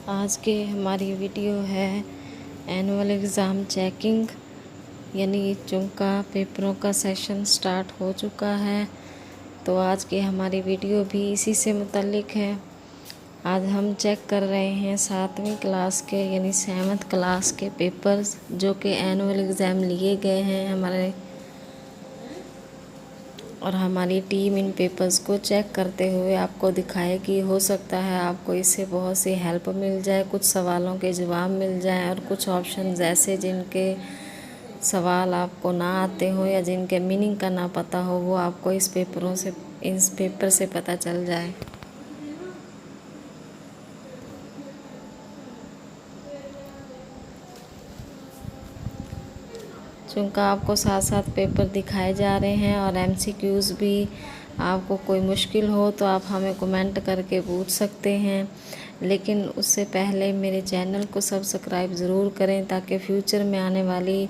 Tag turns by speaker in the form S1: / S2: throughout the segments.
S1: आज के हमारी वीडियो है एनुअल एग्ज़ाम चेकिंग, यानी चुंका पेपरों का सेशन स्टार्ट हो चुका है। तो आज की हमारी वीडियो भी इसी से मुतल्लिक है। आज हम चेक कर रहे हैं 7वीं क्लास के यानी 7th क्लास के पेपर्स जो कि एनुअल एग्ज़ाम लिए गए हैं हमारे, और हमारी टीम इन पेपर्स को चेक करते हुए आपको दिखाएगी। हो सकता है आपको इससे बहुत सी हेल्प मिल जाए, कुछ सवालों के जवाब मिल जाएं और कुछ ऑप्शंस ऐसे जिनके सवाल आपको ना आते हो या जिनके मीनिंग का ना पता हो, वो आपको इस पेपर से पता चल जाए। चूँकि आपको साथ साथ पेपर दिखाए जा रहे हैं और MCQs भी, आपको कोई मुश्किल हो तो आप हमें कमेंट करके पूछ सकते हैं। लेकिन उससे पहले मेरे चैनल को सब्सक्राइब ज़रूर करें ताकि फ्यूचर में आने वाली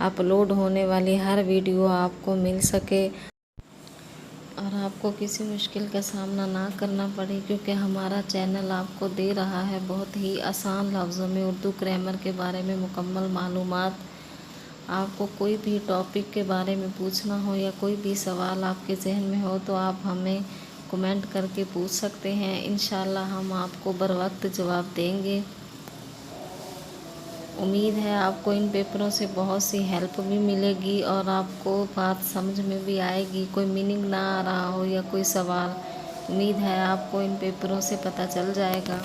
S1: अपलोड होने वाली हर वीडियो आपको मिल सके और आपको किसी मुश्किल का सामना ना करना पड़े, क्योंकि हमारा चैनल आपको दे रहा है बहुत ही आसान लफ्ज़ों में उर्दू ग्रामर के बारे में मुकम्मल मालूमात। आपको कोई भी टॉपिक के बारे में पूछना हो या कोई भी सवाल आपके जहन में हो तो आप हमें कमेंट करके पूछ सकते हैं। इंशाल्लाह हम आपको बर वक्त जवाब देंगे। उम्मीद है आपको इन पेपरों से बहुत सी हेल्प भी मिलेगी और आपको बात समझ में भी आएगी। कोई मीनिंग ना आ रहा हो या कोई सवाल, उम्मीद है आपको इन पेपरों से पता चल जाएगा।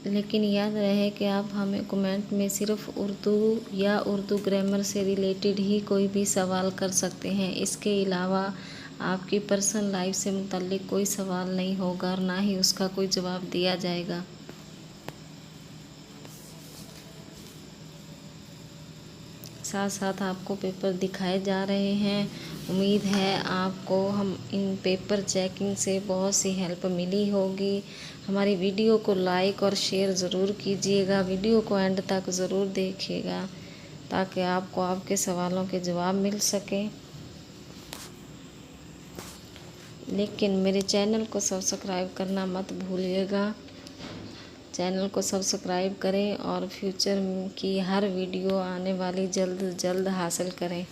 S1: लेकिन याद रहे कि आप हमें कमेंट में सिर्फ उर्दू या उर्दू ग्रामर से रिलेटेड ही कोई भी सवाल कर सकते हैं। इसके अलावा आपकी पर्सनल लाइफ से मुतल्लिक कोई सवाल नहीं होगा और ना ही उसका कोई जवाब दिया जाएगा। साथ साथ आपको पेपर दिखाए जा रहे हैं। उम्मीद है आपको हम इन पेपर चेकिंग से बहुत सी हेल्प मिली होगी। हमारी वीडियो को लाइक और शेयर ज़रूर कीजिएगा। वीडियो को एंड तक ज़रूर देखिएगा ताकि आपको आपके सवालों के जवाब मिल सकें। लेकिन मेरे चैनल को सब्सक्राइब करना मत भूलिएगा। चैनल को सब्सक्राइब करें और फ्यूचर की हर वीडियो आने वाली जल्द हासिल करें।